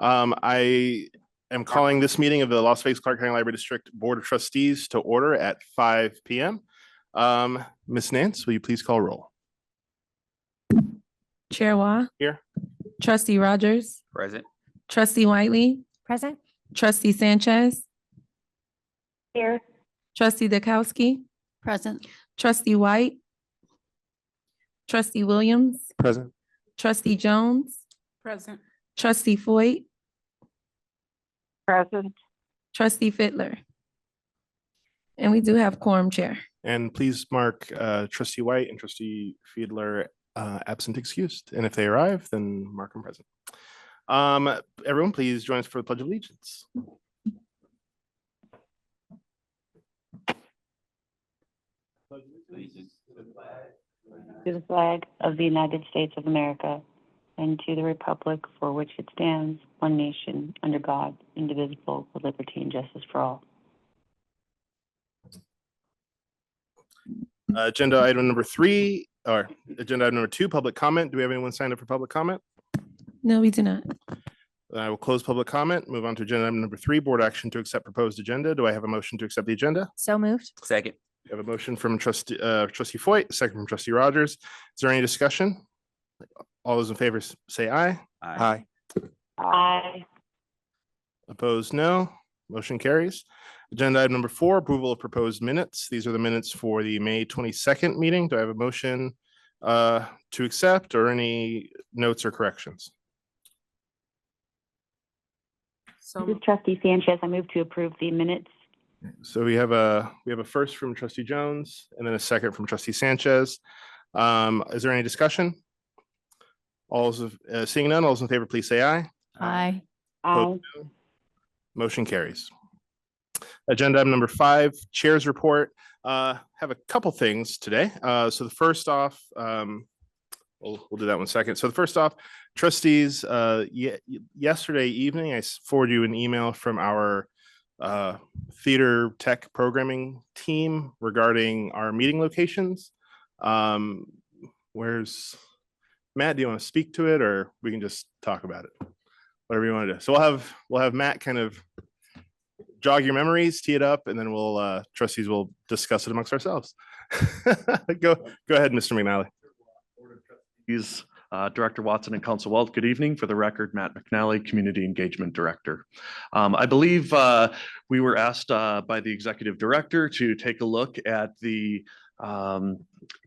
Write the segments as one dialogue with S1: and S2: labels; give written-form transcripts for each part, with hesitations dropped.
S1: I am calling this meeting of the Las Vegas Clark County Library District Board of Trustees to order at 5 p.m. Ms. Nance, will you please call roll?
S2: Chair Wah.
S1: Here.
S2: Trustee Rogers.
S3: Present.
S2: Trustee Whiteley.
S4: Present.
S2: Trustee Sanchez.
S4: Here.
S2: Trustee Dukowski.
S4: Present.
S2: Trustee White. Trustee Williams.
S1: Present.
S2: Trustee Jones.
S4: Present.
S2: Trustee Foyt.
S4: Present.
S2: Trustee Fittler. And we do have quorum, Chair.
S1: And please mark Trustee White and Trustee Fiedler absent excused. And if they arrive, then mark them present. Everyone, please join us for the Pledge of Allegiance.
S5: To the flag of the United States of America and to the republic for which it stands, one nation, under God, indivisible, with liberty and justice for all.
S1: Agenda item number 3, or agenda item number 2, public comment. Do we have anyone signed up for public comment?
S2: No, we do not.
S1: Then I will close public comment, move on to agenda item number 3, board action to accept proposed agenda. Do I have a motion to accept the agenda?
S4: So moved.
S3: Second.
S1: We have a motion from Trustee Foyt, a second from Trustee Rogers. Is there any discussion? All those in favor say aye.
S3: Aye.
S5: Aye.
S1: Opposed, no. Motion carries. Agenda item number 4, approval of proposed minutes. These are the minutes for the May 22nd meeting. Do I have a motion to accept or any notes or corrections?
S5: This is Trustee Sanchez. I move to approve the minutes.
S1: So we have a first from Trustee Jones and then a second from Trustee Sanchez. Is there any discussion? Seeing none, all those in favor, please say aye.
S4: Aye.
S5: Aye.
S1: Motion carries. Agenda item number 5, Chair's report. Have a couple things today. So the first off, we'll do that one second. So the first off, trustees, yesterday evening, I forwarded you an email from our theater tech programming team regarding our meeting locations. Where's Matt? Do you want to speak to it, or we can just talk about it? Whatever you want to do. So we'll have Matt kind of jog your memories, tee it up, and then we'll trustees will discuss it amongst ourselves. Go ahead, Mr. McNally.
S6: Director Watson and Council Walt, good evening. For the record, Matt McNally, Community Engagement Director. I believe we were asked by the Executive Director to take a look at the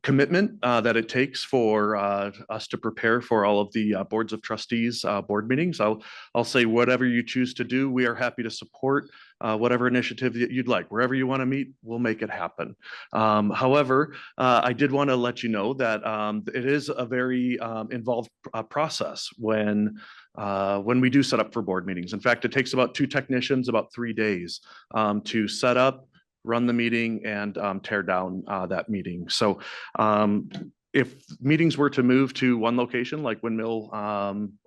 S6: commitment that it takes for us to prepare for all of the boards of trustees board meetings. I'll say whatever you choose to do, we are happy to support whatever initiative that you'd like. Wherever you want to meet, we'll make it happen. However, I did want to let you know that it is a very involved process when we do set up for board meetings. In fact, it takes about 2 technicians, about 3 days to set up, run the meeting, and tear down that meeting. So if meetings were to move to one location like Windmill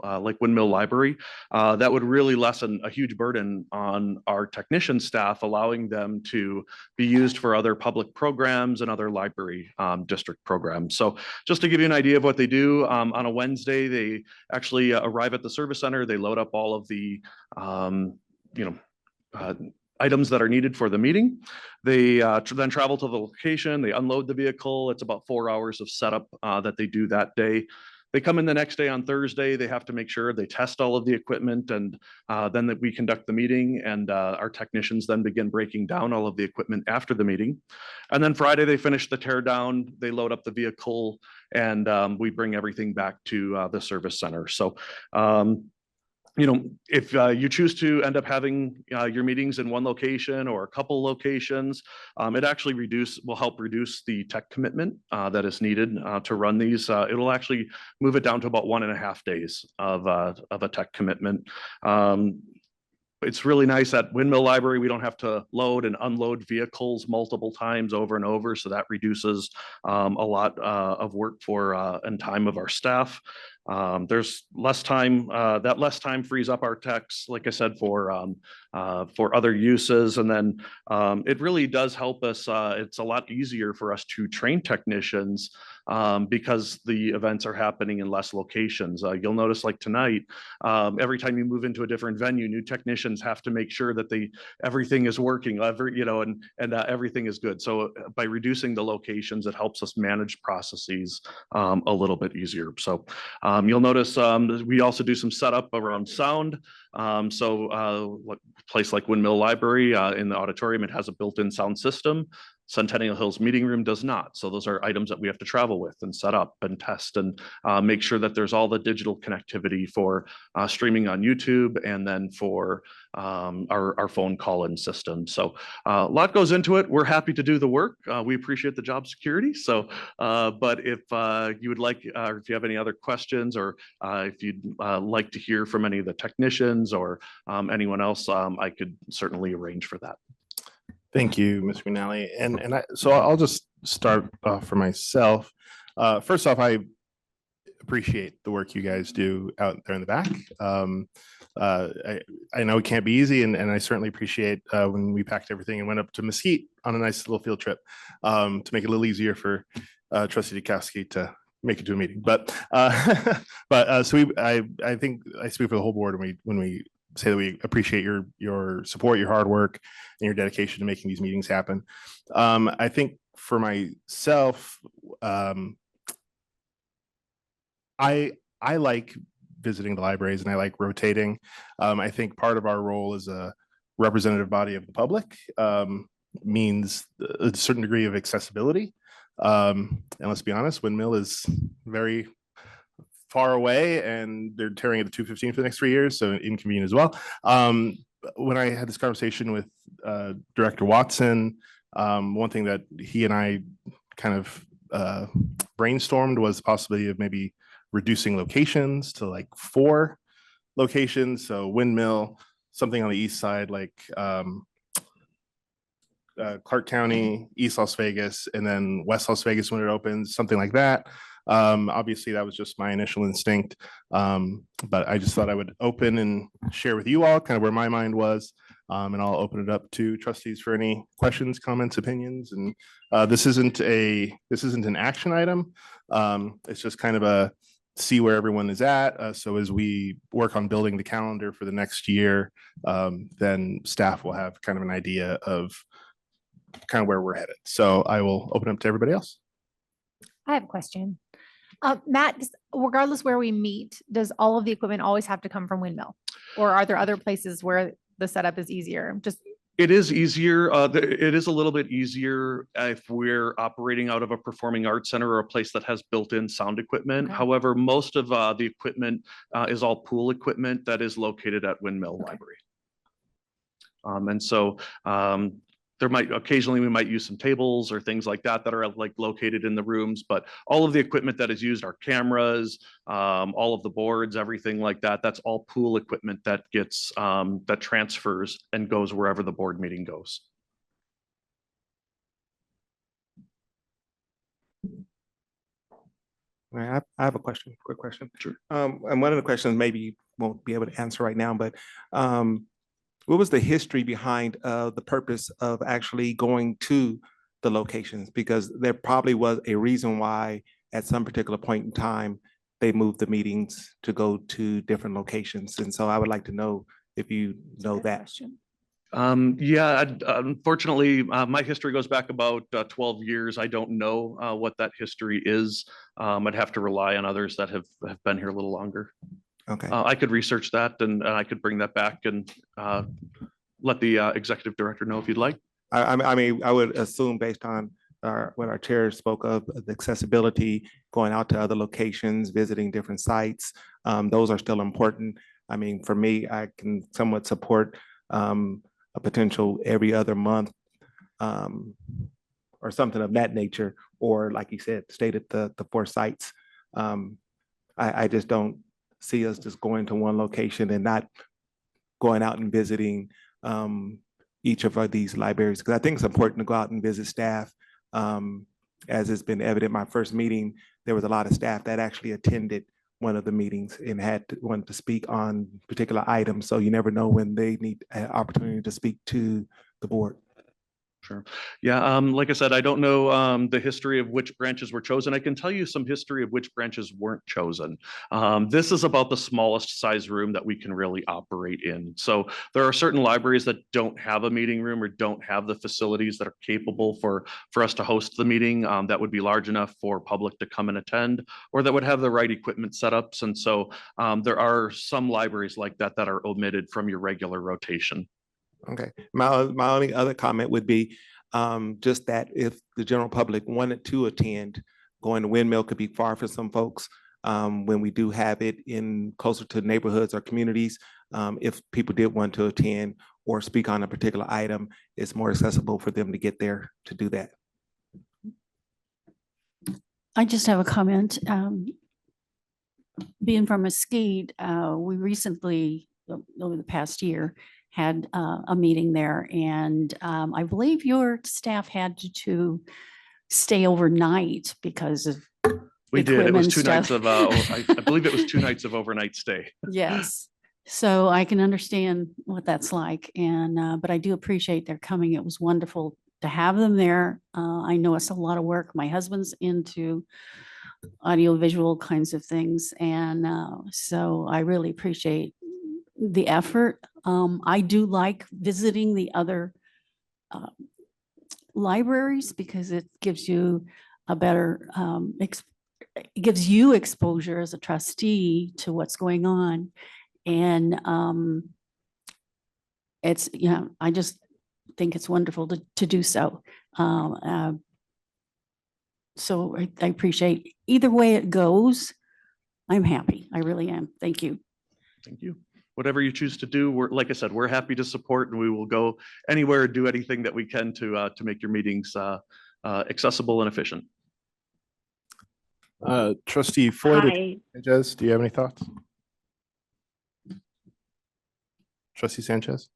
S6: Library, that would really lessen a huge burden on our technician staff, allowing them to be used for other public programs and other library district programs. So just to give you an idea of what they do, on a Wednesday, they actually arrive at the service center. They load up all of the items that are needed for the meeting. They then travel to the location, they unload the vehicle. It's about 4 hours of setup that they do that day. They come in the next day on Thursday. They have to make sure they test all of the equipment, and then that we conduct the meeting, and our technicians then begin breaking down all of the equipment after the meeting. And then Friday, they finish the tear down, they load up the vehicle, and we bring everything back to the service center. So if you choose to end up having your meetings in one location or a couple locations, it actually will help reduce the tech commitment that is needed to run these. It'll actually move it down to about 1.5 days of a tech commitment. It's really nice at Windmill Library. We don't have to load and unload vehicles multiple times over and over. So that reduces a lot of work and time of our staff. There's less time, that less time frees up our techs, like I said, for other uses. And then it really does help us. It's a lot easier for us to train technicians because the events are happening in less locations. You'll notice like tonight, every time you move into a different venue, new technicians have to make sure that everything is working, and everything is good. So by reducing the locations, it helps us manage processes a little bit easier. So you'll notice we also do some setup around sound. A place like Windmill Library in the auditorium, it has a built-in sound system. Centennial Hills Meeting Room does not. So those are items that we have to travel with and set up and test and make sure that there's all the digital connectivity for streaming on YouTube and then for our phone call-in system. So a lot goes into it. We're happy to do the work. We appreciate the job security. So, but if you would like, or if you have any other questions, or if you'd like to hear from any of the technicians or anyone else, I could certainly arrange for that.
S1: Thank you, Mr. McNally. So I'll just start off for myself. First off, I appreciate the work you guys do out there in the back. I know it can't be easy, and I certainly appreciate when we packed everything and went up to Mesquite on a nice little field trip to make it a little easier for Trustee Dukowski to make it to a meeting. But I think I speak for the whole board when we say that we appreciate your support, your hard work, and your dedication to making these meetings happen. I think for myself, I like visiting the libraries and I like rotating. I think part of our role as a representative body of the public means a certain degree of accessibility. And let's be honest, Windmill is very far away and they're tearing it at 215 for the next 3 years, so inconvenient as well. When I had this conversation with Director Watson, one thing that he and I kind of brainstormed was the possibility of maybe reducing locations to like 4 locations. So Windmill, something on the east side, like Clark County, East Las Vegas, and then West Las Vegas when it opens, something like that. Obviously that was just my initial instinct. But I just thought I would open and share with you all kind of where my mind was. And I'll open it up to trustees for any questions, comments, opinions. And this isn't an action item. It's just kind of a see where everyone is at. So as we work on building the calendar for the next year, then staff will have kind of an idea of kind of where we're headed. So I will open up to everybody else.
S3: I have a question. Matt, regardless where we meet, does all of the equipment always have to come from Windmill? Or are there other places where the setup is easier?
S6: It is easier. It is a little bit easier if we're operating out of a performing arts center or a place that has built-in sound equipment.
S3: Okay.
S6: However, most of the equipment is all pool equipment that is located at Windmill Library. And so there might occasionally we might use some tables or things like that that are like located in the rooms, but all of the equipment that is used, our cameras, all of the boards, everything like that, that's all pool equipment that gets that transfers and goes wherever the board meeting goes.
S7: I have a question, quick question.
S6: Sure.
S7: And one of the questions maybe you won't be able to answer right now, but what was the history behind the purpose of actually going to the locations? Because there probably was a reason why at some particular point in time, they moved the meetings to go to different locations. And so I would like to know if you know that.
S6: Yeah, unfortunately, my history goes back about 12 years. I don't know what that history is. I'd have to rely on others that have been here a little longer.
S7: Okay.
S6: I could research that and I could bring that back and let the executive director know if you'd like.
S7: I mean, I would assume based on what our chair spoke of, the accessibility, going out to other locations, visiting different sites, those are still important. I mean, for me, I can somewhat support a potential every other month or something of that nature, or like you said, stated the 4 sites. I just don't see us just going to one location and not going out and visiting each of these libraries, because I think it's important to go out and visit staff. As has been evident, my first meeting, there was a lot of staff that actually attended one of the meetings and wanted to speak on particular items. So you never know when they need an opportunity to speak to the board.
S6: Sure. Yeah, like I said, I don't know the history of which branches were chosen. I can tell you some history of which branches weren't chosen. This is about the smallest size room that we can really operate in. So there are certain libraries that don't have a meeting room or don't have the facilities that are capable for us to host the meeting that would be large enough for public to come and attend, or that would have the right equipment setups. And so there are some libraries like that that are omitted from your regular rotation.
S7: Okay, my only other comment would be just that if the general public wanted to attend, going to Windmill could be far for some folks. When we do have it in closer to neighborhoods or communities, if people did want to attend or speak on a particular item, it's more accessible for them to get there to do that.
S4: I just have a comment. Being from Mesquite, we recently, over the past year, had a meeting there, and I believe your staff had to stay overnight because of
S6: We did. It was
S4: equipment
S6: 2 nights
S4: stuff.
S6: of, I believe it was 2 nights of overnight stay.
S4: Yes. So I can understand what that's like. And, but I do appreciate their coming. It was wonderful to have them there. I know it's a lot of work. My husband's into audiovisual kinds of things. And so I really appreciate the effort. I do like visiting the other libraries because it gives you a better, it gives you exposure as a trustee to what's going on. And it's, you know, I just think it's wonderful to do so. So I appreciate either way it goes. I'm happy. I really am. Thank you.
S6: Thank you. Whatever you choose to do, we're, like I said, we're happy to support, and we will go anywhere, do anything that we can to make your meetings accessible and efficient.
S1: Trustee Floyd or
S5: Hi.
S1: Sanchez, do you have any thoughts? Trustee Sanchez?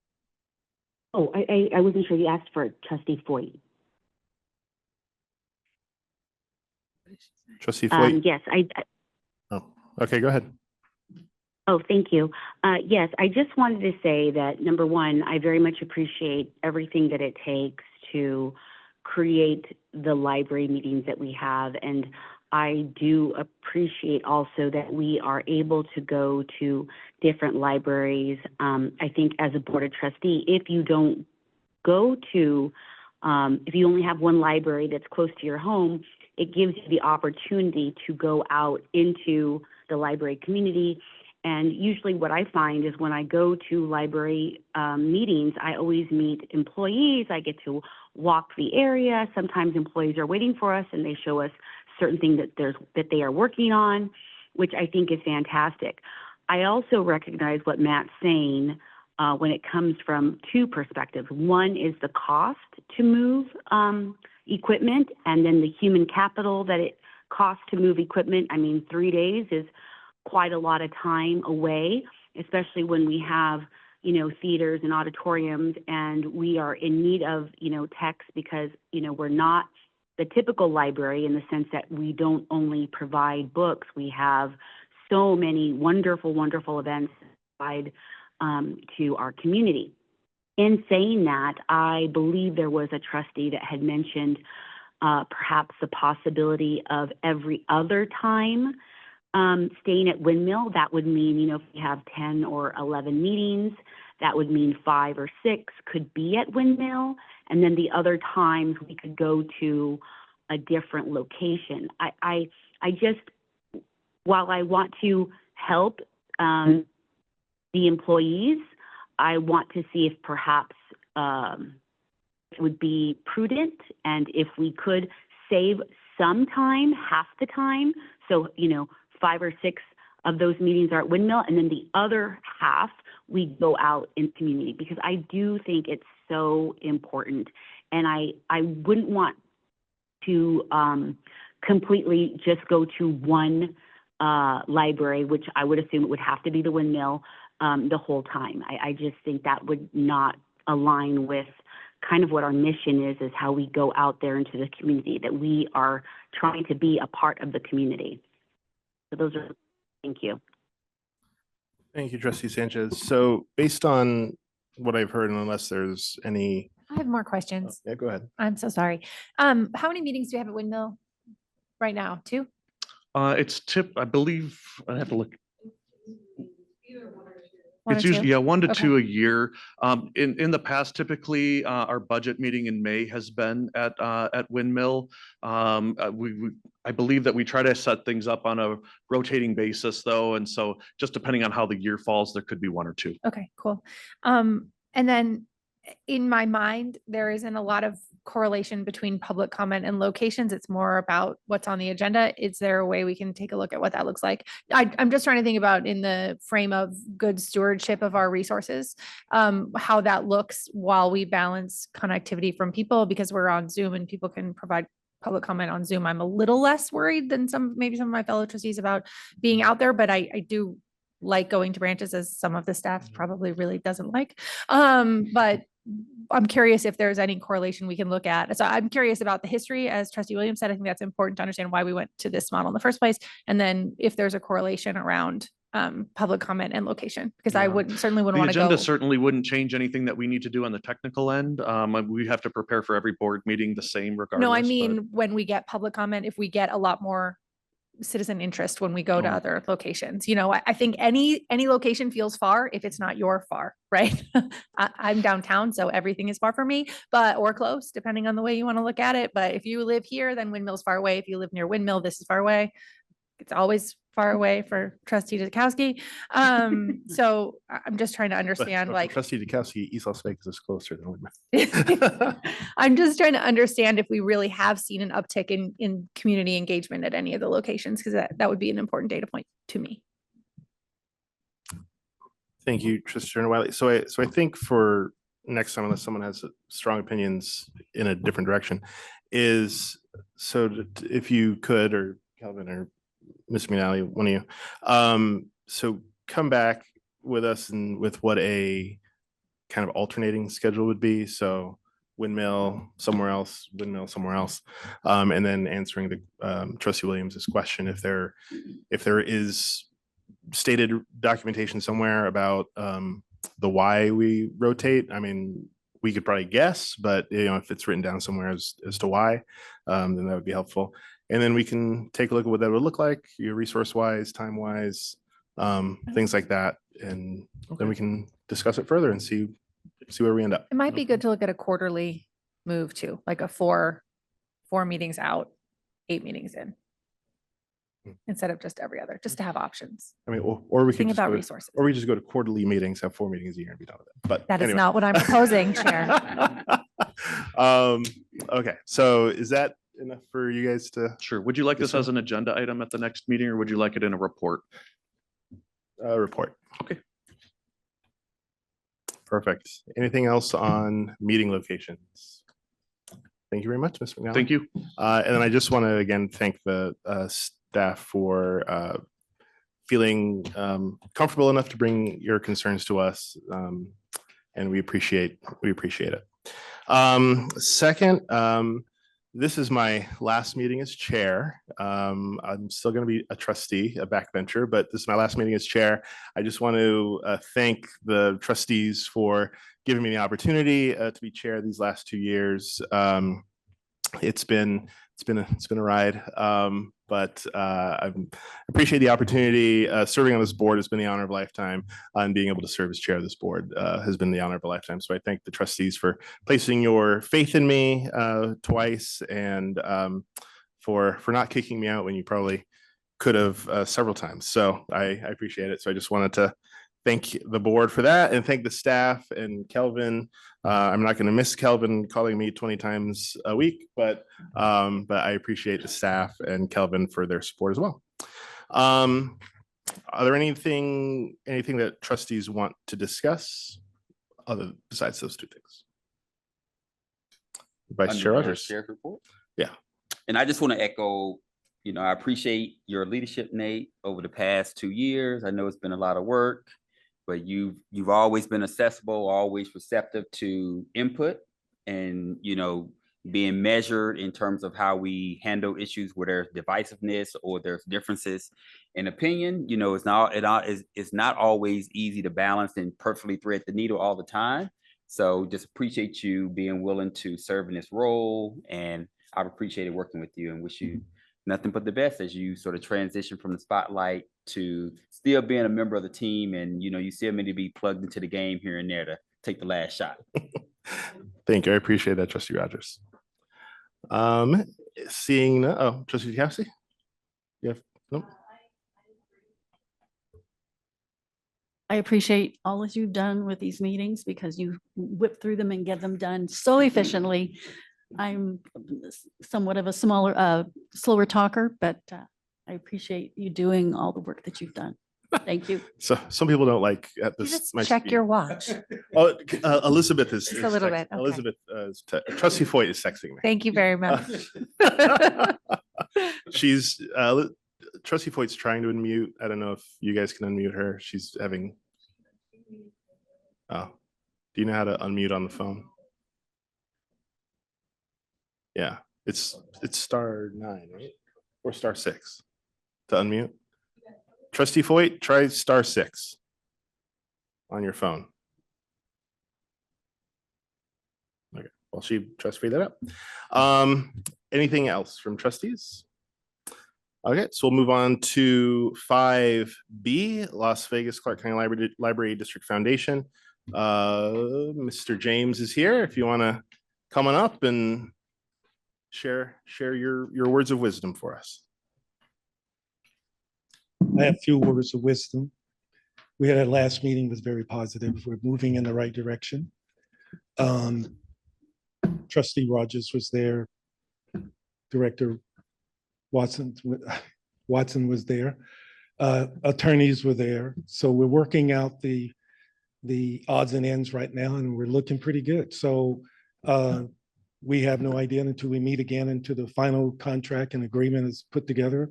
S5: Oh, I wasn't sure you asked for Trustee Foyt.
S1: Trustee Floyd?
S5: Yes,
S1: Oh, okay, go ahead.
S5: Oh, thank you. Yes, I just wanted to say that, number one, I very much appreciate everything that it takes to create the library meetings that we have. And I do appreciate also that we are able to go to different libraries. I think as a board of trustee, if you don't go to, if you only have one library that's close to your home, it gives you the opportunity to go out into the library community. And usually what I find is when I go to library meetings, I always meet employees. I get to walk the area. Sometimes employees are waiting for us and they show us certain things that they are working on, which I think is fantastic. I also recognize what Matt's saying when it comes from two perspectives. One is the cost to move equipment, and then the human capital that it costs to move equipment. I mean, 3 days is quite a lot of time away, especially when we have, theaters and auditoriums, and we are in need of, techs because, we're not the typical library in the sense that we don't only provide books. We have so many wonderful, wonderful events to provide to our community. In saying that, I believe there was a trustee that had mentioned perhaps the possibility of every other time staying at Windmill. That would mean, if we have 10 or 11 meetings, that would mean 5 or 6 could be at Windmill. And then the other times we could go to a different location. I just, while I want to help the employees, I want to see if perhaps it would be prudent, and if we could save some time, half the time. So, 5 or 6 of those meetings are at Windmill, and then the other half we go out in community, because I do think it's so important. And I wouldn't want to completely just go to one library, which I would assume it would have to be the Windmill the whole time. I just think that would not align with kind of what our mission is how we go out there into the community, that we are trying to be a part of the community. So those are Thank you.
S1: Thank you, Trustee Sanchez. So based on what I've heard, and unless there's any,
S3: I have more questions.
S1: yeah, go ahead.
S3: I'm so sorry. How many meetings do you have at Windmill right now? 2?
S6: I believe, I have to look.
S3: 1 or
S6: It's
S3: 2?
S6: usually, yeah, 1 to
S3: Okay.
S6: 2 a year. In the past, typically, our budget meeting in May has been at Windmill. I believe that we try to set things up on a rotating basis though. And so just depending on how the year falls, there could be 1 or 2.
S3: Okay, cool. And then in my mind, there isn't a lot of correlation between public comment and locations. It's more about what's on the agenda. Is there a way we can take a look at what that looks like? I'm just trying to think about in the frame of good stewardship of our resources, how that looks while we balance connectivity from people, because we're on Zoom and people can provide public comment on Zoom. I'm a little less worried than maybe some of my fellow trustees about being out there, but I do like going to branches, as some of the staff probably really doesn't like. But I'm curious if there's any correlation we can look at. So I'm curious about the history, as Trustee Williams said. I think that's important to understand why we went to this model in the first place. And then if there's a correlation around public comment and location, because I certainly wouldn't
S6: The
S3: want to go.
S6: agenda certainly wouldn't change anything that we need to do on the technical end. We have to prepare for every board meeting the same regardless.
S3: No, I
S6: but-
S3: mean, when we get public comment, if we get a lot more citizen interest when we go to
S6: Oh.
S3: other locations, I think any location feels far if it's not your far, right? I'm downtown, so everything is far for me, or close, depending on the way you want to look at it. But if you live here, then Windmill's far away. If you live near Windmill, this is far away. It's always far away for Trustee Dukowski. So I'm just trying to understand,
S1: But
S3: like,
S1: Trustee Dukowski, East Las Vegas is closer than Windmill.
S3: I'm just trying to understand if we really have seen an uptick in community engagement at any of the locations, because that would be an important data point to me.
S1: Thank you, Trustee Wiley. So I think for next time, unless someone has strong opinions in a different direction, is if you could, or Calvin or Ms. McNally, one of you, so come back with us and with what a kind of alternating schedule would be. So Windmill somewhere else, Windmill somewhere else, and then answering the Trustee Williams's question if there is stated documentation somewhere about the why we rotate. I mean, we could probably guess, but if it's written down somewhere as to why, then that would be helpful. And then we can take a look at what that would look like, resource wise, time wise, things like that, and then we can discuss it further and see where we end up.
S3: It might be good to look at a quarterly move too, like a four meetings out, 8 meetings in, instead of just every other, just to have options.
S1: I mean, or we could
S3: Think
S1: just
S3: about
S1: go to,
S3: resources.
S1: or we just go to quarterly meetings, have 4 meetings a year and be done with it. But
S3: That is
S1: anyway.
S3: not what I'm proposing, Chair.
S1: Okay, so is that enough for you guys to
S6: Sure. Would you like this
S1: Yes,
S6: as an agenda item at the next meeting, or would you like it in a report?
S1: report?
S6: Okay.
S1: Perfect. Anything else on meeting locations? Thank you very much, Ms. McNally.
S6: Thank you.
S1: And then I just want to again thank the staff for feeling comfortable enough to bring your concerns to us, and we appreciate it. Second, this is my last meeting as chair. I'm still going to be a trustee, a backbencher, but this is my last meeting as chair. I just want to thank the trustees for giving me the opportunity to be chair these last 2 years. It's been a ride, but I appreciate the opportunity. Serving on this board has been the honor of a lifetime, and being able to serve as chair of this board has been the honor of a lifetime. So I thank the trustees for placing your faith in me twice, and for not kicking me out when you probably could have several times. So I appreciate it. So I just wanted to thank the board for that, and thank the staff and Kelvin. I'm not going to miss Kelvin calling me 20 times a week, but I appreciate the staff and Kelvin for their support as well. Are there anything that trustees want to discuss besides those 2 things? Vice Chair Rogers.
S8: Chair's report.
S1: Yeah.
S8: And I just want to echo, I appreciate your leadership, Nate, over the past 2 years. I know it's been a lot of work, but you've always been accessible, always receptive to input, and being measured in terms of how we handle issues where there's divisiveness or there's differences in opinion. You know, it's not always easy to balance and perfectly thread the needle all the time. So just appreciate you being willing to serve in this role, and I've appreciated working with you and wish you nothing but the best as you sort of transition from the spotlight to still being a member of the team, and you know, you still need to be plugged into the game here and there to take the last shot.
S1: Thank you. I appreciate that, Trustee Rogers. Trustee Kelsey? Nope.
S4: I appreciate all that you've done with these meetings because you whip through them and get them done so efficiently. I'm somewhat of a slower talker, but I appreciate you doing all the work that you've done. Thank you.
S1: So some people don't like at
S3: You
S1: this.
S3: just
S1: my
S3: check
S1: speed.
S3: your watch.
S1: Oh, Elizabeth is.
S3: Just a little bit, okay.
S1: Elizabeth, Trustee Foyt is texting me.
S3: Thank you very much.
S1: She's Trustee Foyt's trying to unmute. I don't know if you guys can unmute her. She's having. Oh, do you know how to unmute on the phone? Yeah, it's *9, right? Or *6 to unmute. Trustee Foyt, try *6 on your phone. Okay, well, she tries to figure that out. Anything else from trustees? Okay, so we'll move on to 5B, Las Vegas Clark County Library District Foundation. Mr. James is here. If you want to come on up and share your words of wisdom for us.
S9: I have a few words of wisdom. We had our last meeting was very positive. We're moving in the right direction. Trustee Rogers was there. Director Watson was there. Attorneys were there. So we're working out the odds and ends right now, and we're looking pretty good. So we have no idea until we meet again, until the final contract and agreement is put together.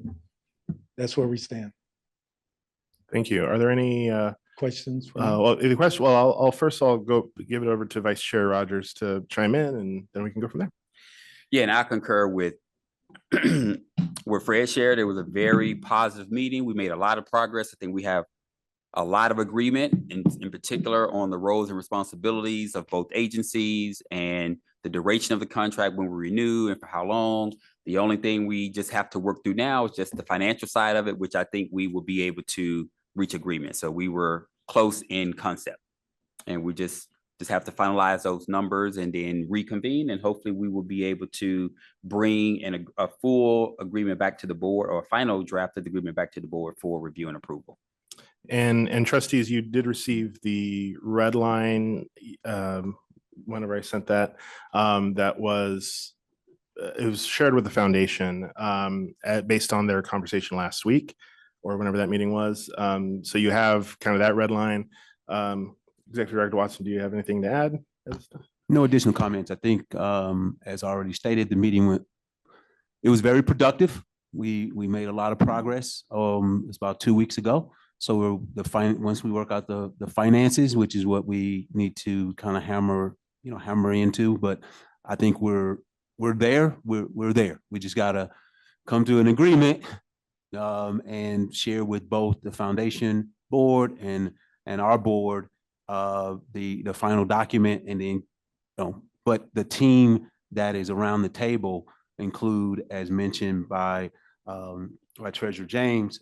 S9: That's where we stand.
S1: Thank you. Are there any
S9: questions?
S1: Well, the question. Well, I'll go give it over to Vice Chair Rogers to chime in, and then we can go from there.
S8: Yeah, and I concur with where Fred shared. It was a very positive meeting. We made a lot of progress. I think we have a lot of agreement, in particular on the roles and responsibilities of both agencies and the duration of the contract when we renew and for how long. The only thing we just have to work through now is just the financial side of it, which I think we will be able to reach agreement. So we were close in concept, and we just have to finalize those numbers and then reconvene, and hopefully we will be able to bring a full agreement back to the board, or a final draft of the agreement back to the board for review and approval.
S1: And trustees, you did receive the red line whenever I sent that. That was it was shared with the foundation based on their conversation last week, or whenever that meeting was. So you have kind of that red line. Executive Director Watson, do you have anything to add?
S10: No additional comments. I think, as already stated, the meeting it was very productive. We made a lot of progress. It's about 2 weeks ago. So once we work out the finances, which is what we need to kind of hammer into. But I think we're there. We're there. We just gotta come to an agreement and share with both the foundation board and our board the final document, and then but the team that is around the table include, as mentioned by Treasurer James,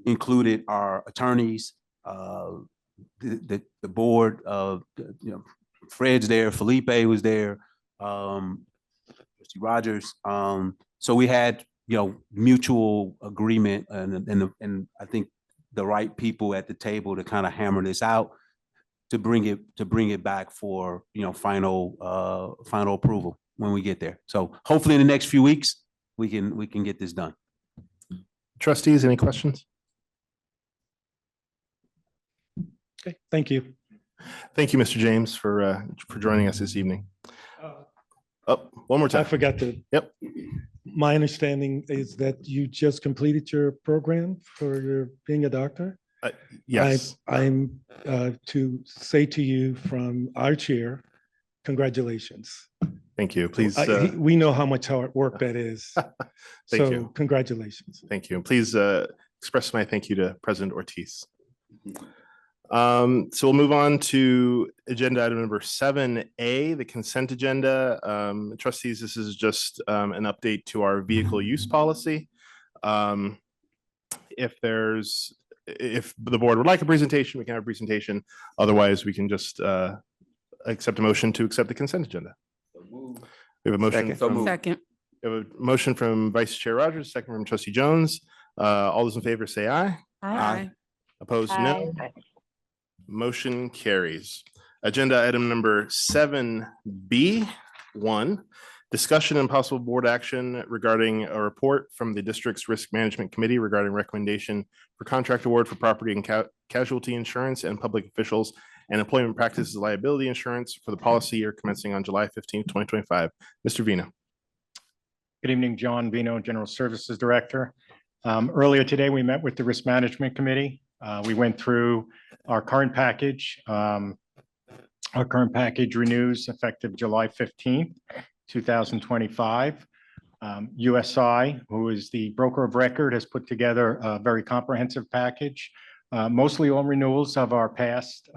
S10: included our attorneys, the board of Fred's there, Felipe was there, Trustee Rogers. So we had mutual agreement, and I think the right people at the table to kind of hammer this out to bring it back for final approval when we get there. So hopefully in the next few weeks we can get this done.
S1: Trustees, any questions?
S9: Okay, thank you.
S1: Thank you, Mr. James, for joining us this evening. One more time.
S9: I forgot to.
S1: Yep.
S9: My understanding is that you just completed your program for your being a doctor.
S1: Yes.
S9: I'm to say to you from our chair, congratulations.
S1: Thank you. Please,
S9: We know how much hard work that is.
S1: Thank
S9: So
S1: you.
S9: congratulations.
S1: thank you. And please express my thank you to President Ortiz. So we'll move on to agenda item number 7A, the consent agenda. Trustees, this is just an update to our vehicle use policy. If the board would like a presentation, we can have a presentation. Otherwise, we can just accept a motion to accept the consent agenda. We have a motion.
S7: Second.
S8: So moved.
S4: Second.
S1: We have a motion from Vice Chair Rogers, second from Trustee Jones. All those in favor say aye.
S2: Aye.
S1: Opposed, no. Motion carries. Agenda item number 7B1, discussion and possible board action regarding a report from the district's risk management committee regarding recommendation for contract award for property and casualty insurance and public officials and employment practices liability insurance for the policy year commencing on July 15th, 2025. Mr. Vino.
S11: Good evening, John Vino, General Services Director. Earlier today, we met with the Risk Management Committee. We went through our current package. Our current package renews effective July 15th, 2025. USI, who is the broker of record, has put together a very comprehensive package. Mostly all renewals of our past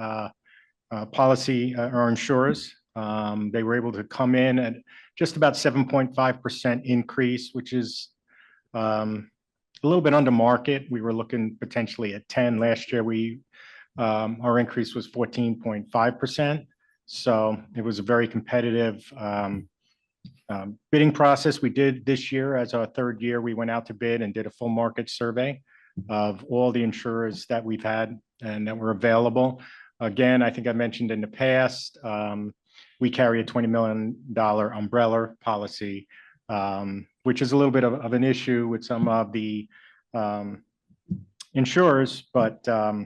S11: policy or insurers. They were able to come in at just about 7.5% increase, which is a little bit under market. We were looking potentially at 10. Last year, our increase was 14.5%. So it was a very competitive bidding process. We did this year as our third year. We went out to bid and did a full market survey of all the insurers that we've had and that were available. Again, I think I mentioned in the past, we carry a $20 million umbrella policy, which is a little bit of an issue with some of the insurers. But that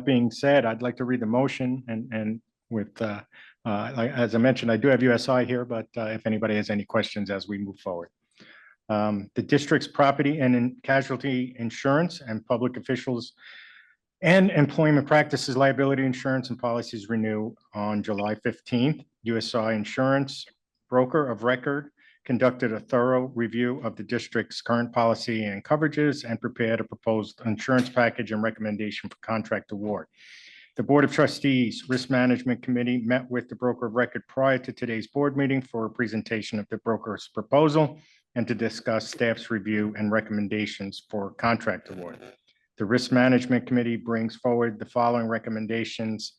S11: being said, I'd like to read the motion and with, as I mentioned, I do have USI here, but if anybody has any questions as we move forward. The district's property and casualty insurance and public officials and employment practices liability insurance and policies renew on July 15th. USI Insurance, broker of record, conducted a thorough review of the district's current policy and coverages and prepared a proposed insurance package and recommendation for contract award. The Board of Trustees Risk Management Committee met with the broker of record prior to today's board meeting for a presentation of the broker's proposal and to discuss staff's review and recommendations for contract award. The Risk Management Committee brings forward the following recommendations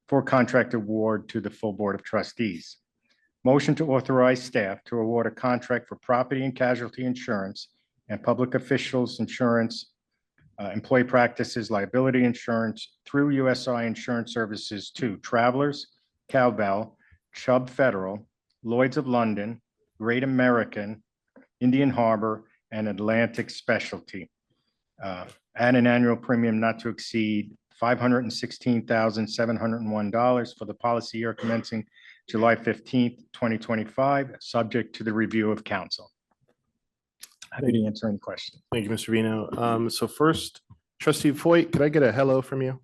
S11: for contract award to the full Board of Trustees. Motion to authorize staff to award a contract for property and casualty insurance and public officials insurance, employee practices liability insurance through USI Insurance Services to Travelers, Cowbell, Chubb Federal, Lloyd's of London, Great American, Indian Harbor, and Atlantic Specialty at an annual premium not to exceed $516,701 for the policy year commencing July 15th, 2025, subject to the review of council. Happy to answer any questions.
S1: Thank you, Mr. Vino. So first, Trustee Foyt, could I get a hello from you?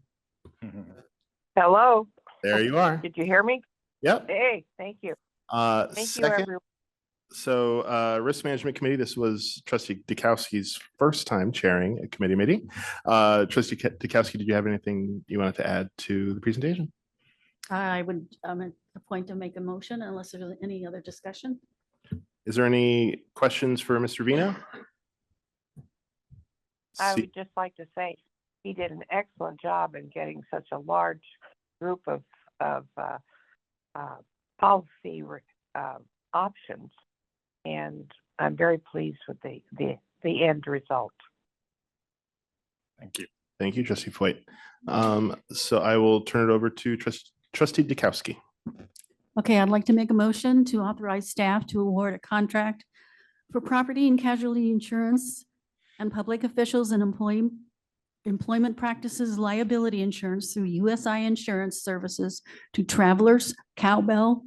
S12: Hello.
S1: There you are.
S12: Did you hear me?
S1: Yep.
S12: Hey, thank you. Thank you,
S1: Second,
S12: everyone.
S1: so Risk Management Committee, this was Trustee Dukowski's first time chairing a committee meeting. Trustee Dukowski, did you have anything you wanted to add to the presentation?
S4: I would appoint to make a motion unless there's any other discussion.
S1: Is there any questions for Mr. Vino?
S12: I would just like to say he did an excellent job in getting such a large group of policy options, and I'm very pleased with the end result.
S11: Thank you.
S1: Thank you, Trustee Foyt. So I will turn it over to Trustee Dukowski.
S4: Okay, I'd like to make a motion to authorize staff to award a contract for property and casualty insurance and public officials and employment practices liability insurance through USI Insurance Services to Travelers, Cowbell,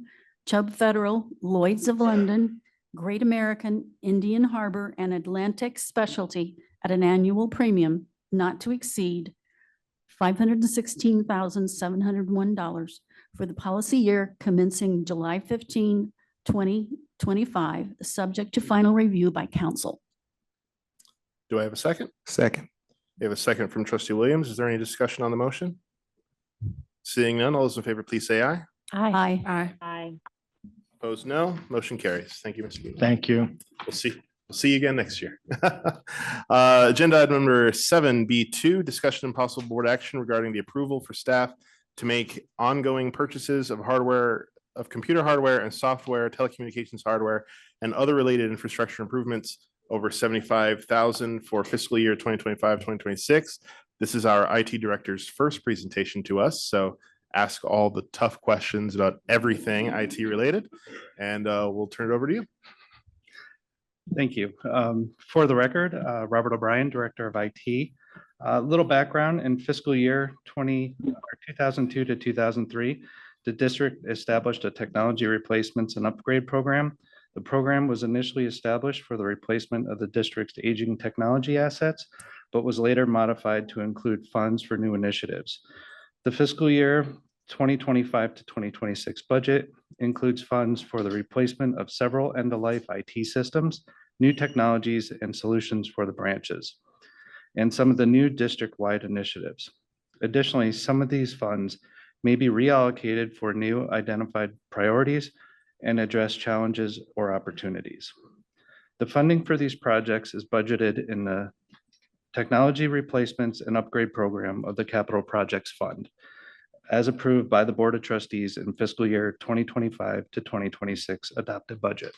S4: Chubb Federal, Lloyd's of London, Great American, Indian Harbor, and Atlantic Specialty at an annual premium not to exceed $516,701 for the policy year commencing July 15, 2025, subject to final review by council.
S1: Do I have a second?
S7: Second.
S1: We have a second from trustee Williams. Is there any discussion on the motion? Seeing none, all those in favor, please say aye.
S4: Aye.
S2: Aye.
S5: Aye.
S1: Opposed, no. Motion carries. Thank you, Mr. Bean.
S11: Thank you.
S1: We'll see you again next year. Agenda item number 7B2, discussion and possible board action regarding the approval for staff to make ongoing purchases of hardware, of computer hardware and software, telecommunications hardware, and other related infrastructure improvements over 75,000 for fiscal year 2025, 2026. This is our IT director's first presentation to us, so ask all the tough questions about everything IT related, and we'll turn it over to you.
S13: Thank you. For the record, Robert O'Brien, Director of IT. A little background: in fiscal year 2002 to 2003, the district established a technology replacements and upgrade program. The program was initially established for the replacement of the district's aging technology assets, but was later modified to include funds for new initiatives. The fiscal year 2025 to 2026 budget includes funds for the replacement of several end-of-life IT systems, new technologies, and solutions for the branches, and some of the new district-wide initiatives. Additionally, some of these funds may be reallocated for new identified priorities and address challenges or opportunities. The funding for these projects is budgeted in the Technology Replacements and Upgrade Program of the Capital Projects Fund, as approved by the Board of Trustees in fiscal year 2025 to 2026 adopted budget.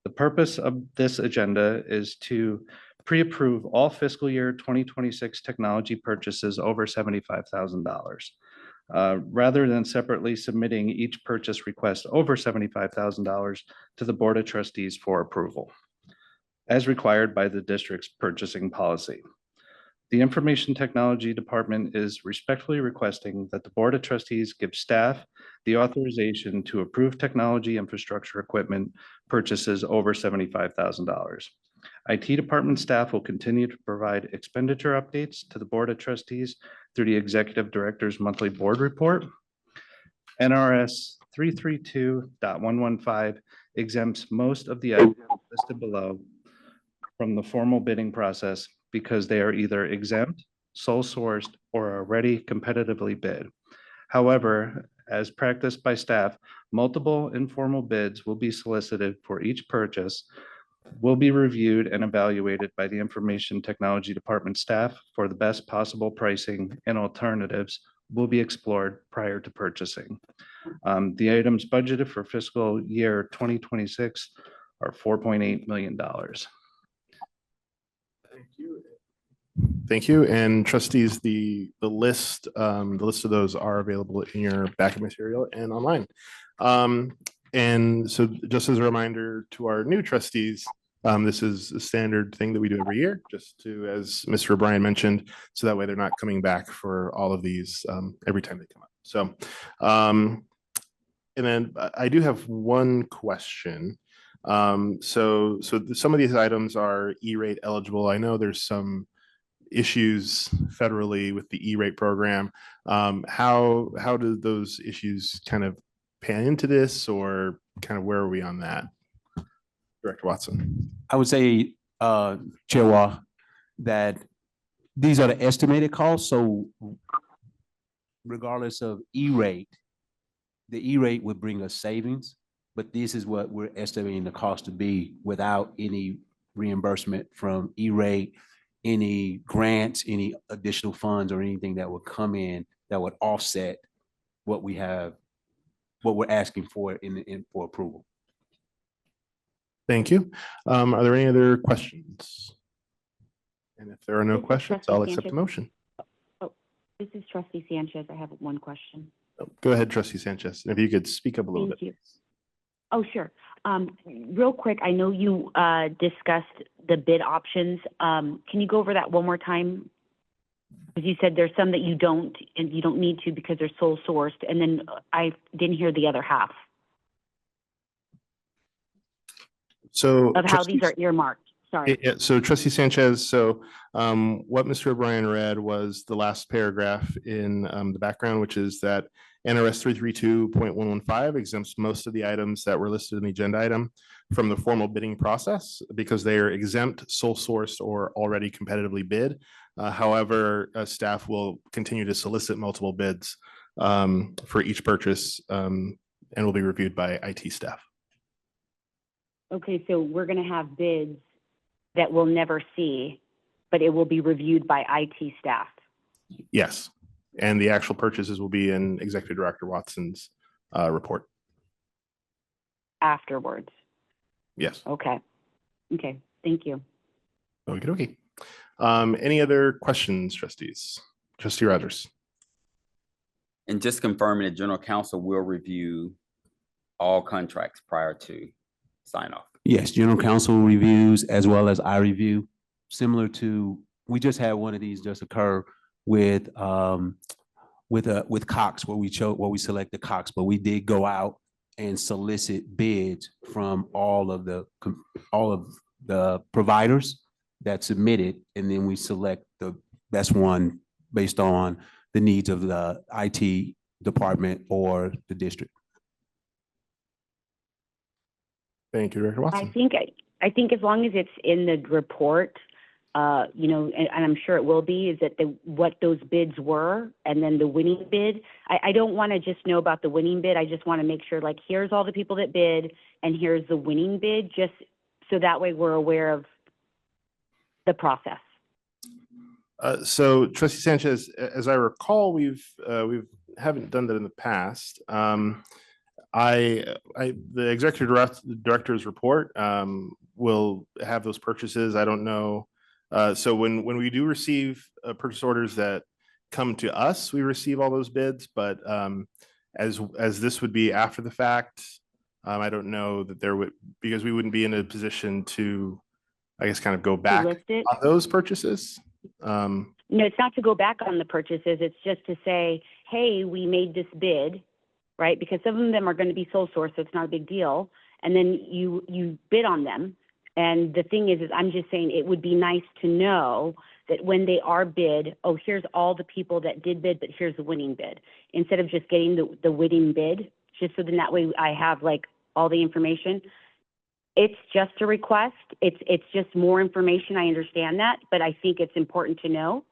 S13: The purpose of this agenda is to pre-approve all fiscal year 2026 technology purchases over $75,000. Rather than separately submitting each purchase request over $75,000 to the Board of Trustees for approval, as required by the district's purchasing policy. The Information Technology Department is respectfully requesting that the Board of Trustees give staff the authorization to approve technology infrastructure equipment purchases over $75,000. IT department staff will continue to provide expenditure updates to the Board of Trustees through the Executive Director's monthly board report. NRS 332.115 exempts most of the items listed below from the formal bidding process because they are either exempt, sole sourced, or already competitively bid. However, as practiced by staff, multiple informal bids will be solicited for each purchase, will be reviewed and evaluated by the Information Technology Department staff for the best possible pricing, and alternatives will be explored prior to purchasing. The items budgeted for fiscal year 2026 are $4.8 million.
S1: Thank you. And trustees, the list of those are available in your backup material and online. And so just as a reminder to our new trustees, this is a standard thing that we do every year, just to, as Mr. O'Brien mentioned, so that way they're not coming back for all of these every time they come up. So, and then I do have one question. So some of these items are E-rate eligible. I know there's some issues federally with the E-rate program. How do those issues kind of pan into this, or kind of where are we on that? Director Watson.
S10: I would say, Chairwa, that these are the estimated costs. So regardless of E-rate, the E-rate would bring us savings, but this is what we're estimating the cost to be without any reimbursement from E-rate, any grants, any additional funds, or anything that would come in that would offset what we have, what we're asking for for approval.
S1: Thank you. Are there any other questions? And if there are no
S5: This is
S1: questions,
S5: Trustee
S1: I'll accept the
S5: Sanchez.
S1: motion.
S5: Oh, this is Trustee Sanchez. I have one question.
S1: Go ahead, Trustee Sanchez. And if you could speak up a little
S5: Thank
S1: bit.
S5: you. Oh, sure. Real quick, I know you discussed the bid options. Can you go over that one more time? Because you said there's some that you don't, and you don't need to because they're sole sourced. And then I didn't hear the other half
S1: So
S5: of how these are earmarked. Sorry.
S1: Yeah, so Trustee Sanchez, so what Mr. O'Brien read was the last paragraph in the background, which is that NRS 332.115 exempts most of the items that were listed in the agenda item from the formal bidding process because they are exempt, sole sourced, or already competitively bid. However, staff will continue to solicit multiple bids for each purchase and will be reviewed by IT staff.
S5: Okay, so we're going to have bids that we'll never see, but it will be reviewed by IT staff.
S1: Yes, and the actual purchases will be in Executive Director Watson's report.
S5: Afterwards.
S1: Yes.
S5: Okay. Okay, thank you.
S1: Okay, okay. Any other questions, trustees? Trustee Rogers.
S8: And just confirming that general counsel will review all contracts prior to sign off.
S10: Yes, general counsel reviews as well as I review, similar to, we just had one of these just occur with Cox, where we selected Cox, but we did go out and solicit bids from all of the providers that submitted, and then we select the best one based on the needs of the IT department or the district.
S1: Thank you, Director Watson.
S5: I think as long as it's in the report, you know, and I'm sure it will be, is that what those bids were, and then the winning bid. I don't want to just know about the winning bid. I just want to make sure, like, here's all the people that bid, and here's the winning bid, just so that way we're aware of the process.
S1: So, Trustee Sanchez, as I recall, we haven't done that in the past. The executive director's report will have those purchases. I don't know. So when we do receive purchase orders that come to us, we receive all those bids. But as this would be after the fact, I don't know that there would, because we wouldn't be in a position to, I guess, kind of go back on those purchases.
S5: No, it's not to go back on the purchases. It's just to say, hey, we made this bid, right? Because some of them are going to be sole source, so it's not a big deal. And then you bid on them. And the thing is I'm just saying it would be nice to know that when they are bid, oh, here's all the people that did bid, but here's the winning bid. Instead of just getting the winning bid, just so then that way I have like all the information. It's just a request. It's just more information. I understand that, but I think it's important to know.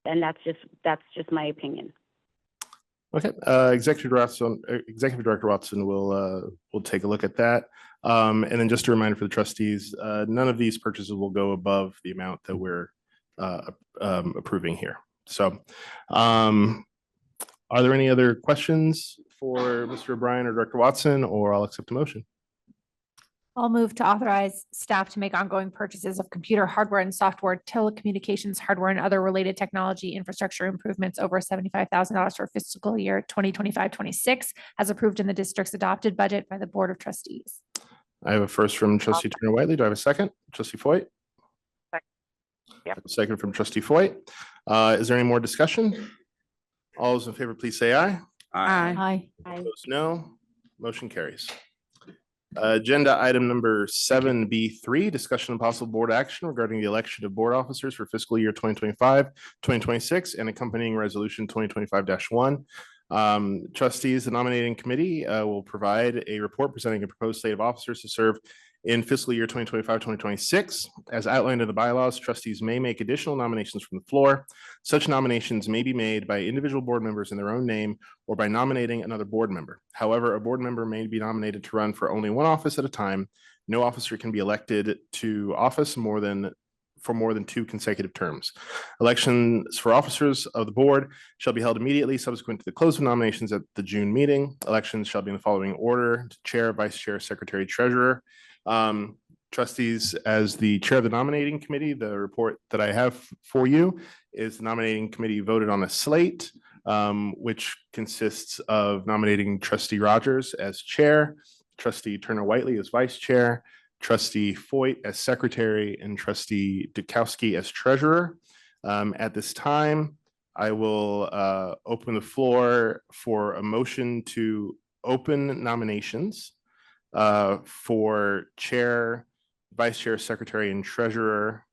S5: And that's just my opinion.
S1: Okay, Executive Director Watson will take a look at that. And then just a reminder for the trustees, none of these purchases will go above the amount that we're approving here. So are there any other questions for Mr. O'Brien or Director Watson, or I'll accept a motion?
S3: I'll move to authorize staff to make ongoing purchases of computer hardware and software, telecommunications hardware, and other related technology infrastructure improvements over $75,000 for fiscal year 2025-26, as approved in the district's adopted budget by the Board of Trustees.
S1: I have a first from Trustee Turner Whiteley. Do I have a second? Trustee Foyt?
S12: Yep.
S1: Second from Trustee Foyt. Is there any more discussion? All those in favor, please say aye.
S4: Aye.
S1: Opposed, no. Motion carries. Agenda item number 7B3, discussion and possible board action regarding the election of board officers for fiscal year 2025-2026 and accompanying resolution 2025-1. Trustees, the nominating committee will provide a report presenting a proposed slate of officers to serve in fiscal year 2025-2026. As outlined in the bylaws, trustees may make additional nominations from the floor. Such nominations may be made by individual board members in their own name or by nominating another board member. However, a board member may be nominated to run for only one office at a time. No officer can be elected to office for more than 2 consecutive terms. Elections for officers of the board shall be held immediately subsequent to the close of nominations at the June meeting. Elections shall be in the following order: chair, vice chair, secretary, treasurer. Trustees, as the chair of the nominating committee, the report that I have for you is the nominating committee voted on a slate, which consists of nominating Trustee Rogers as chair, Trustee Turner Whiteley as vice chair, Trustee Foyt as secretary, and Trustee Dukowski as treasurer. At this time, I will open the floor for a motion to open nominations for chair, vice chair, secretary, and treasurer.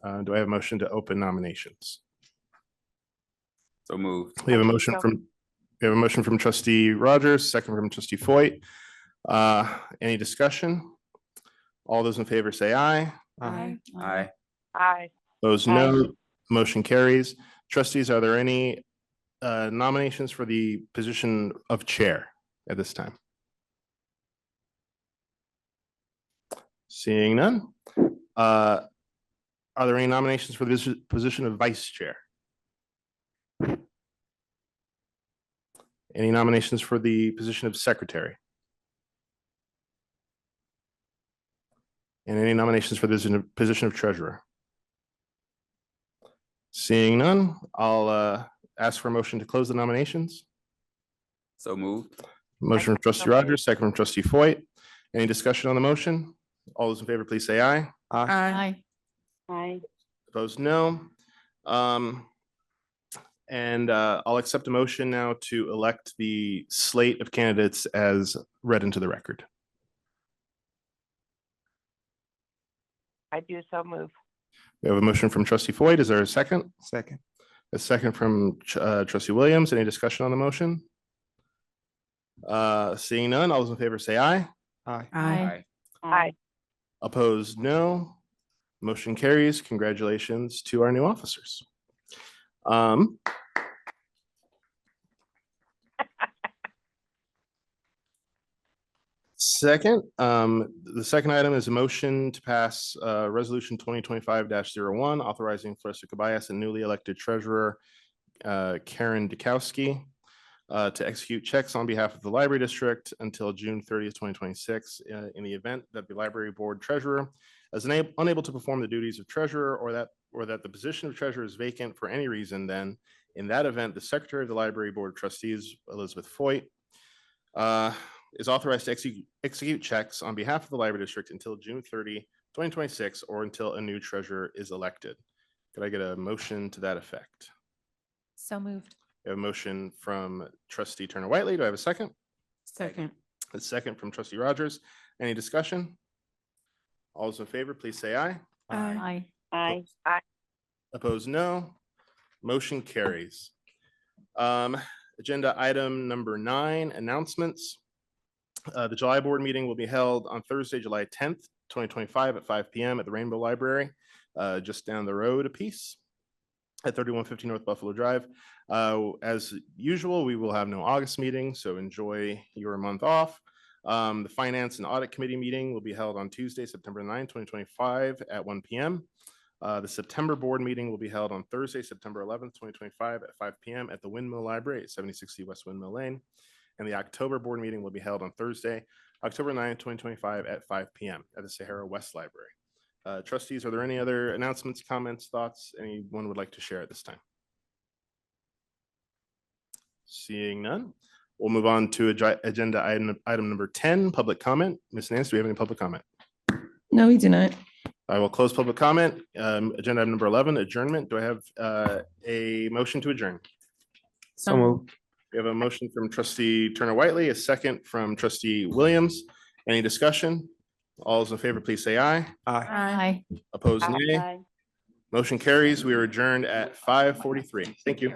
S1: Do I have a motion to open nominations?
S8: So moved.
S1: We have a motion from We have a motion from trustee Rogers, second from trustee Foyt. Any discussion? All those in favor say aye.
S7: Aye.
S8: Aye.
S12: Aye.
S1: Those no, motion carries. Trustees, are there any nominations for the position of chair at this time? Seeing none. Are there any nominations for this position of vice chair? Any nominations for the position of secretary? And any nominations for this position of treasurer? Seeing none, I'll ask for a motion to close the nominations.
S8: So moved.
S1: Motion from trustee
S12: So moved.
S1: Rogers, second from trustee Foyt. Any discussion on the motion? All those in favor, please say aye.
S4: Aye.
S5: Aye.
S1: Opposed, no. And I'll accept a motion now to elect the slate of candidates as read into the record.
S12: I do so move.
S1: We have a motion from trustee Foyt. Is there a second?
S7: Second.
S1: A second from trustee Williams. Any discussion on the motion? Seeing none, all those in favor say aye.
S7: Aye.
S8: Aye.
S12: Aye.
S1: Opposed, no. Motion carries. Congratulations to our new officers. Second, the second item is a motion to pass resolution 2025-01, authorizing Clarissa Cabayas and newly elected treasurer Karen Dukowski to execute checks on behalf of the library district until June 30th, 2026, in the event that the library board treasurer is unable to perform the duties of treasurer, or that the position of treasurer is vacant for any reason. Then in that event, the secretary of the library board of trustees, Elizabeth Foyt, is authorized to execute checks on behalf of the library district until June 30, 2026, or until a new treasurer is elected. Could I get a motion to that effect?
S3: So moved.
S1: We have a motion from trustee Turner Whiteley. Do I have a second?
S2: Second.
S1: A second from trustee Rogers. Any discussion? All those in favor, please say aye.
S4: Aye.
S5: Aye.
S1: Opposed, no. Motion carries. Agenda item number 9, announcements. The July board meeting will be held on Thursday, July 10th, 2025 at 5 p.m. at the Rainbow Library, just down the road a piece at 3150 North Buffalo Drive. As usual, we will have no August meeting, so enjoy your month off. The Finance and Audit Committee meeting will be held on Tuesday, September 9, 2025 at 1 p.m. The September board meeting will be held on Thursday, September 11th, 2025 at 5 p.m. at the Windmill Library at 7060 West Windmill Lane. And the October board meeting will be held on Thursday, October 9th, 2025 at 5 p.m. at the Sahara West Library. Trustees, are there any other announcements, comments, thoughts anyone would like to share at this time? Seeing none, we'll move on to agenda item number 10, public comment. Ms. Nance, do we have any public comment?
S2: No, we do not.
S1: I will close public comment. Agenda item number 11, adjournment. Do I have a motion to adjourn?
S7: So moved.
S1: We have a motion from trustee Turner Whiteley, a second from trustee Williams. Any discussion? All those in favor, please say aye.
S7: Aye.
S4: Aye.
S1: Opposed, nay. Motion carries. We are adjourned at 5:43. Thank you.